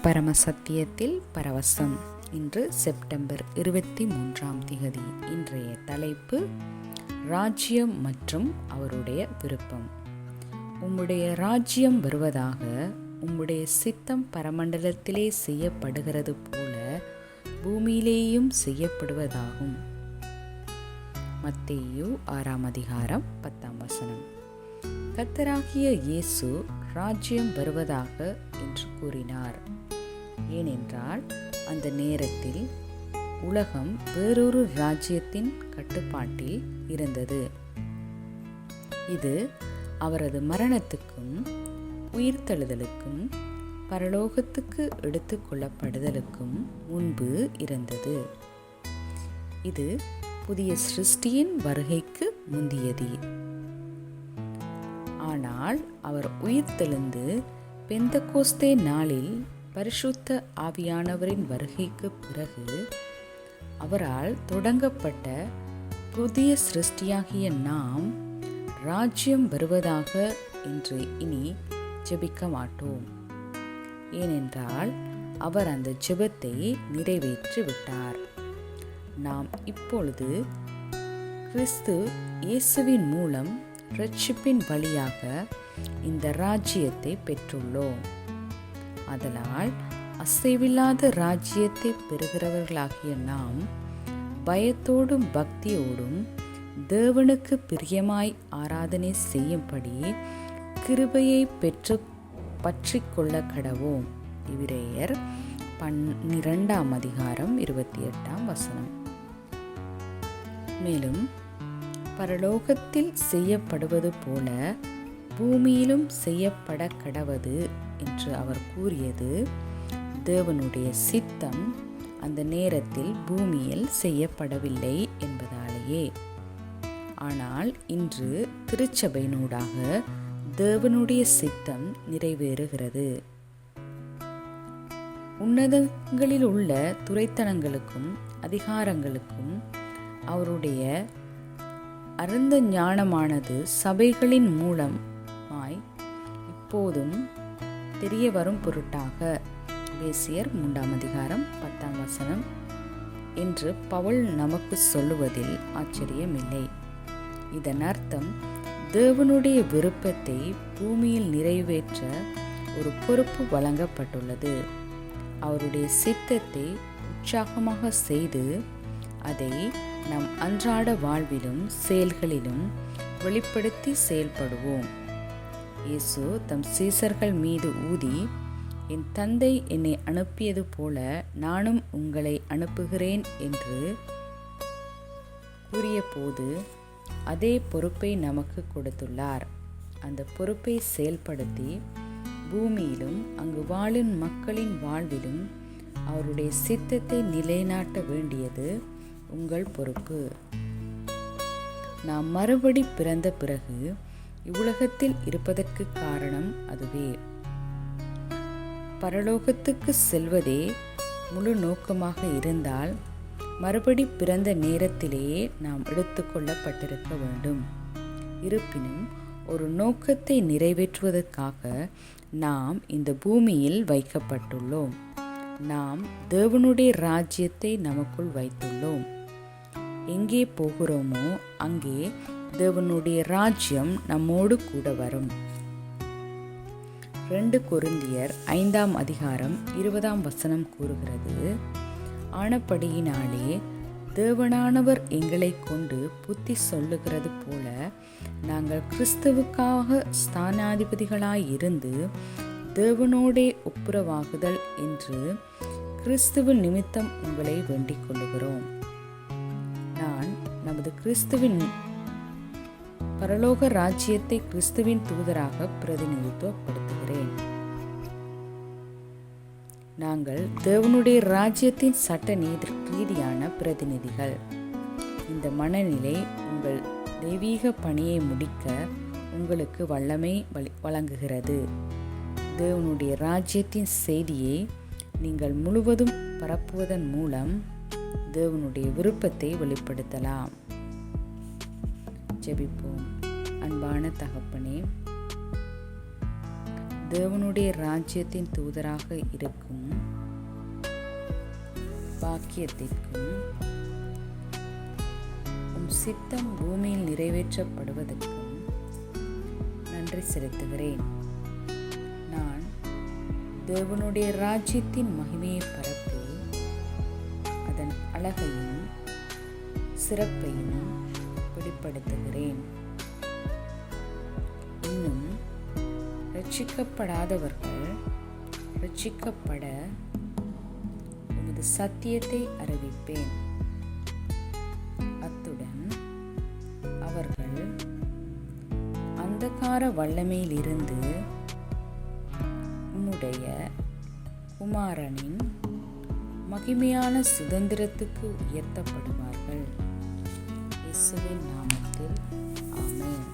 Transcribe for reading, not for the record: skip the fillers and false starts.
பரமசத்தியத்தில் பரவசம். இன்று செப்டம்பர் 23 இன்றைய தலைப்பு ராஜ்யம் மற்றும் அவருடைய விருப்பம். உம்முடைய ராஜ்யம் வருவதாக, உம்முடைய சித்தம் பரமண்டலத்திலே செய்யப்படுகிறது போல பூமியிலேயும் செய்யப்படுவதாகும். மத்தேயு 6:10. கர்த்தராகிய இயேசு ராஜ்யம் வருவதாக என்று கூறினார். ஏனென்றால் அந்த நேரத்தில் உலகம் வேறொரு ராஜ்யத்தின் கட்டுப்பாட்டில் இருந்தது. இது அவரது மரணத்துக்கும் உயிர்த்தெழுதலுக்கும் பரலோகத்துக்கு எடுத்து கொள்ளப்படுதலுக்கும் முன்பு இருந்தது. இது புதிய சிருஷ்டியின் வருகைக்கு முந்தியது. ஆனால் அவர் உயிர்த்தெழுந்து பெந்தெகோஸ்தே நாளில் பரிசுத்த ஆவியானவரின் வருகைக்கு பிறகு அவரால் தொடங்கப்பட்ட புதிய சிருஷ்டியாகிய நாம் ராஜ்யம் வருவதாக என்று இனி ஜெபிக்க மாட்டோம். ஏனென்றால் அவர் அந்த ஜெபத்தை நிறைவேற்றி விட்டார். நாம் இப்பொழுது கிறிஸ்து இயேசுவின் மூலம் இரட்சிப்பின் வழியாக இந்த ராஜ்யத்தை பெற்றுள்ளோம். அதனால் அசைவில்லாத ராஜ்யத்தை பெறுகிறவர்களாகிய நாம் பயத்தோடும் பக்தியோடும் தேவனுக்கு பிரியமாய் ஆராதனை செய்யும்படி கிருபையை பெற்று பற்றி கொள்ள கடவோம். எபிரேயர் 12:28. மேலும் பரலோகத்தில் செய்யப்படுவது போல பூமியிலும் செய்யப்பட கடவது என்று அவர் கூறியது தேவனுடைய சித்தம் அந்த நேரத்தில் பூமியில் செய்யப்படவில்லை என்பதாலேயே. ஆனால் இன்று திருச்சபையினூடாக தேவனுடைய சித்தம் நிறைவேறுகிறது. உன்னதங்களில் உள்ள துரைத்தனங்களுக்கும் அதிகாரங்களுக்கும் அவருடைய அருந்த ஞானமானது சபைகளின் மூலமாய் இப்போதும் தெரிய வரும் பொருட்டாக எபேசியர் 3:10 என்று பவுல் நமக்கு சொல்லுவதில் ஆச்சரியமில்லை. இதன் அர்த்தம் தேவனுடைய விருப்பத்தை பூமியில் நிறைவேற்ற ஒரு பொறுப்பு வழங்கப்பட்டுள்ளது. அவருடைய சித்தத்தை உற்சாகமாக செய்து அதை நம் அன்றாட வாழ்விலும் செயல்களிலும் வெளிப்படுத்தி செயல்படுவோம். இயேசு தம் சீசர்கள் மீது ஊதி, என் தந்தை என்னை அனுப்பியது போல நானும் உங்களை அனுப்புகிறேன் என்று கூறிய போது அதே பொறுப்பை நமக்கு கொடுத்துள்ளார். அந்த பொறுப்பை செயல்படுத்தி பூமியிலும் அங்கு வாழும் மக்களின் வாழ்விலும் அவருடைய சித்தத்தை நிலைநாட்ட வேண்டியது உங்கள் பொறுப்பு. நாம் மறுபடி பிறந்த பிறகு இவ்வுலகத்தில் இருப்பதற்கு காரணம் அதுவே. பரலோகத்துக்கு செல்வதே முழு நோக்கமாக இருந்தால் மறுபடி பிறந்த நேரத்திலேயே நாம் எடுத்துக்கொள்ளப்பட்டிருக்க வேண்டும். இருப்பினும் ஒரு நோக்கத்தை நிறைவேற்றுவதற்காக நாம் இந்த பூமியில் வைக்கப்பட்டுள்ளோம். நாம் தேவனுடைய ராஜ்யத்தை நமக்குள் வைத்துள்ளோம். எங்கே போகிறோமோ அங்கே தேவனுடைய ராஜ்யம் நம்மோடு கூட வரும். 2 கொரிந்தியர் 5:20 கூறுகிறது, ஆனபடியினாலே தேவனானவர் எங்களை கொண்டு புத்தி சொல்லுகிறது போல நாங்கள் கிறிஸ்துவுக்காக ஸ்தானாதிபதிகளாயிருந்து தேவனோடே ஒப்புரவாகுதல் என்று கிறிஸ்துவ நிமித்தம் உங்களை வேண்டிக் கொள்ளுகிறோம். நான் நமது கிறிஸ்துவின் பரலோக ராஜ்யத்தை கிறிஸ்துவின் தூதராக பிரதிநிதித்துவப்படுத்துகிறேன். நாங்கள் தேவனுடைய ராஜ்யத்தின் சட்ட ரீதியான பிரதிநிதிகள். இந்த மனநிலை உங்கள் தெய்வீக பணியை முடிக்க உங்களுக்கு வல்லமை வழங்குகிறது. தேவனுடைய ராஜ்யத்தின் செய்தியை நீங்கள் முழுவதும் பரப்புவதன் மூலம் தேவனுடைய விருப்பத்தை வெளிப்படுத்தலாம். ஜெபிப்போம். அன்பான தகப்பனே, தேவனுடைய ராஜ்யத்தின் தூதராக இருக்கும் பாக்கியத்திற்கும் உம் சித்தம் பூமியில் நிறைவேற்றப்படுவதற்கும் நன்றி செலுத்துகிறேன். நான் தேவனுடைய ராஜ்யத்தின் மகிமையை பரப்பி அதன் அழகையும் சிறப்பையும் வெளிப்படுத்துகிறேன். இன்னும் ரட்சிக்கப்படாதவர்கள் ரட்சிக்கப்பட உமது சத்தியத்தை அறிவிப்பேன். அத்துடன் அவர்கள் அந்தகார வல்லமையிலிருந்து உம்முடைய குமாரனின் மகிமையான சுதந்திரத்துக்கு உயர்த்தப்படுவார்கள். இயேசுவின் நாமத்தில் ஆமென்.